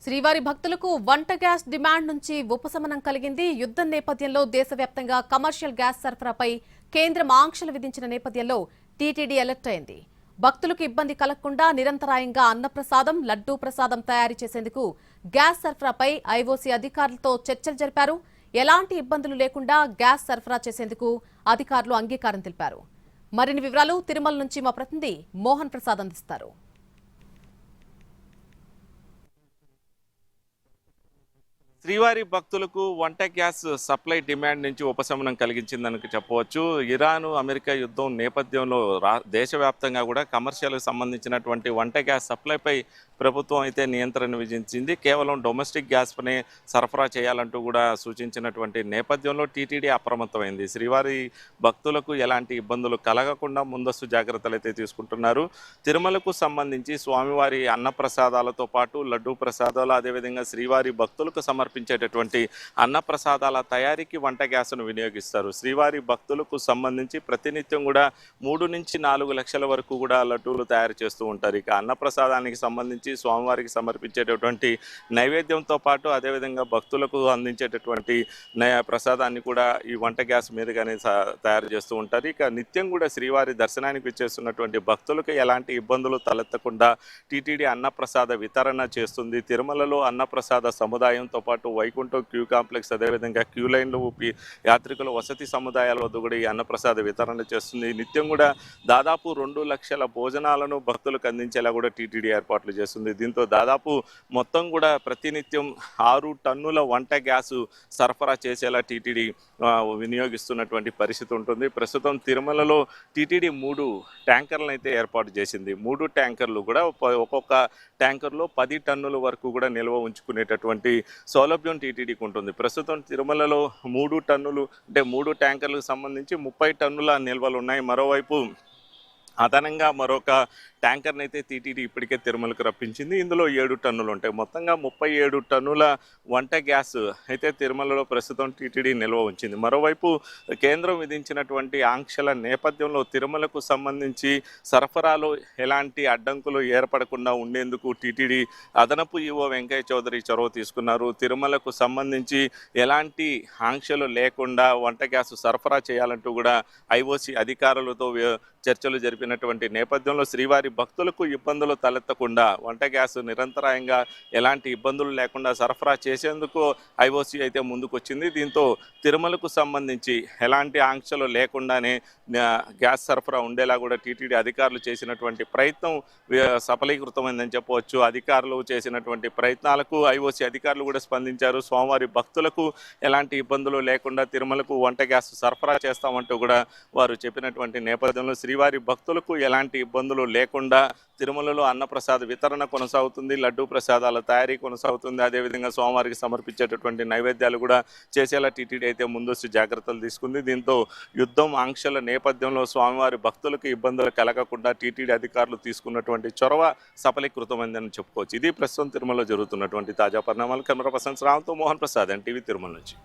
శ్రీవారి భక్తులకు వంట గ్యాస్ డిమాండ్ నుంచి ఉపశమనం కలిగింది. యుద్ధం నేపథ్యంలో దేశవ్యాప్తంగా కమర్షియల్ గ్యాస్ సరఫరాపై కేంద్రం ఆంక్షలు విధించిన నేపథ్యంలో టీటీడీ అలర్ట్ అయింది. భక్తులకు ఇబ్బంది కలగకుండా నిరంతరాయంగా అన్నప్రసాదం, లడ్డూ ప్రసాదం తయారు చేసేందుకు గ్యాస్ సరఫరాపై ఐఓసీ అధికారులతో చర్చలు జరిపారు. ఎలాంటి ఇబ్బందులు లేకుండా గ్యాస్ సరఫరా చేసేందుకు అధికారులు అంగీకారం తెలిపారు. మరిన్ని వివరాలు తిరుమల నుంచి మా ప్రతినిధి మోహన్ ప్రసాద్ అందిస్తారు. శ్రీవారి భక్తులకు వంట గ్యాస్ సప్లై డిమాండ్ నుంచి ఉపశమనం కలిగించిందని చెప్పవచ్చు. ఇరాన్ అమెరికా యుద్ధం నేపథ్యంలో దేశవ్యాప్తంగా కూడా కమర్షియల్కి సంబంధించినటువంటి వంట గ్యాస్ సప్లైపై ప్రభుత్వం అయితే నియంత్రణ విధించింది. కేవలం డొమెస్టిక్ గ్యాస్ పైనే సరఫరా చేయాలంటూ కూడా సూచించినటువంటి నేపథ్యంలో టీటీడీ అప్రమత్తమైంది. శ్రీవారి భక్తులకు ఎలాంటి ఇబ్బందులు కలగకుండా ముందస్తు జాగ్రత్తలు అయితే తీసుకుంటున్నారు. తిరుమలకు సంబంధించి స్వామివారి అన్నప్రసాదాలతో పాటు లడ్డూ ప్రసాదాలు, అదేవిధంగా శ్రీవారి భక్తులకు సమర్పించేటటువంటి అన్నప్రసాదాల తయారీకి వంట గ్యాస్ను వినియోగిస్తారు. శ్రీవారి భక్తులకు సంబంధించి ప్రతినిత్యం కూడా 3 నుంచి 4 లక్షల వరకు కూడా లడ్డూలు తయారు చేస్తూ ఉంటారు. ఇక అన్నప్రసాదానికి సంబంధించి స్వామివారికి సమర్పించేటటువంటి నైవేద్యంతో పాటు అదేవిధంగా భక్తులకు అందించేటటువంటి ప్రసాదాన్ని కూడా ఈ వంట గ్యాస్ మీదుగానే తయారు చేస్తూ ఉంటారు. ఇక నిత్యం కూడా శ్రీవారి దర్శనానికి వచ్చేస్తున్నటువంటి భక్తులకు ఎలాంటి ఇబ్బందులు తలెత్తకుండా టీటీడీ అన్నప్రసాద వితరణ చేస్తుంది. తిరుమలలో అన్నప్రసాద సముదాయంతో పాటు వైకుంఠం క్యూ కాంప్లెక్స్, అదేవిధంగా క్యూ లైన్లు యాత్రికుల వసతి సముదాయాల వద్ద కూడా ఈ అన్నప్రసాద వితరణ చేస్తుంది. నిత్యం కూడా దాదాపు 2 లక్షల భోజనాలను భక్తులకు అందించేలా కూడా టీటీడీ ఏర్పాట్లు చేస్తుంది. దీంతో దాదాపు మొత్తం కూడా ప్రతినిత్యం 6 టన్నుల వంట గ్యాసు సరఫరా చేసేలా టీటీడీ వినియోగిస్తున్నటువంటి పరిస్థితి ఉంటుంది. ప్రస్తుతం తిరుమలలో టీటీడీ 3 ట్యాంకర్లను అయితే ఏర్పాటు చేసింది. 3 ట్యాంకర్లు కూడా ఒక్కొక్క ట్యాంకర్లో 10 టన్నుల వరకు కూడా నిల్వ ఉంచుకునేటటువంటి సౌలభ్యం టీటీడీకి ఉంటుంది. ప్రస్తుతం తిరుమలలో 3 టన్నులు అంటే 3 ట్యాంకర్లకు సంబంధించి 30 టన్నుల నిల్వలు ఉన్నాయి. మరోవైపు అదనంగా మరొక ట్యాంకర్ని అయితే టీటీడీ ఇప్పటికే తిరుమలకు రప్పించింది. ఇందులో 7 టన్నులు ఉంటాయి. మొత్తంగా 37 టన్నుల వంట గ్యాస్ అయితే తిరుమలలో ప్రస్తుతం టీటీడీ నిల్వ ఉంచింది. మరోవైపు కేంద్రం విధించినటువంటి ఆంక్షల నేపథ్యంలో తిరుమలకు సంబంధించి సరఫరాలో ఎలాంటి అడ్డంకులు ఏర్పడకుండా ఉండేందుకు టీటీడీ అదనపు ఈవో వెంకయ్య చౌదరి చొరవ తీసుకున్నారు. తిరుమలకు సంబంధించి ఎలాంటి ఆంక్షలు లేకుండా వంట గ్యాస్ సరఫరా చేయాలంటూ కూడా ఐఓసీ అధికారులతో చర్చలు జరిపినటువంటి నేపథ్యంలో శ్రీవారి భక్తులకు ఇబ్బందులు తలెత్తకుండా వంట గ్యాస్ నిరంతరాయంగా ఎలాంటి ఇబ్బందులు లేకుండా సరఫరా చేసేందుకు ఐఓసీ అయితే ముందుకొచ్చింది. దీంతో తిరుమలకు సంబంధించి ఎలాంటి ఆంక్షలు లేకుండానే గ్యాస్ సరఫరా ఉండేలా కూడా టీటీడీ అధికారులు చేసినటువంటి ప్రయత్నం సఫలీకృతమైందని చెప్పవచ్చు. అధికారులు చేసినటువంటి ప్రయత్నాలకు ఐఓసీ అధికారులు కూడా స్పందించారు. స్వామివారి భక్తులకు ఎలాంటి ఇబ్బందులు లేకుండా తిరుమలకు వంట గ్యాస్ సరఫరా చేస్తామంటూ కూడా వారు చెప్పినటువంటి నేపథ్యంలో శ్రీవారి భక్తులకు ఎలాంటి ఇబ్బందులు లేకుండా తిరుమలలో అన్నప్రసాద వితరణ కొనసాగుతుంది, లడ్డూ ప్రసాదాల తయారీ కొనసాగుతుంది. అదేవిధంగా స్వామివారికి సమర్పించేటటువంటి నైవేద్యాలు కూడా చేసేలా టీటీడీ అయితే ముందస్తు జాగ్రత్తలు తీసుకుంది. దీంతో యుద్ధం ఆంక్షల నేపథ్యంలో స్వామివారి భక్తులకు ఇబ్బందులు కలగకుండా టీటీడీ అధికారులు తీసుకున్నటువంటి చొరవ సఫలీకృతమైందని చెప్పుకోవచ్చు. ఇది ప్రస్తుతం తిరుమలలో జరుగుతున్నటువంటి తాజా పరిణామాలు. కెమెరా పర్సన్ రామ్తో మోహన్ ప్రసాద్, ఎన్టీవీ తిరుమల నుంచి.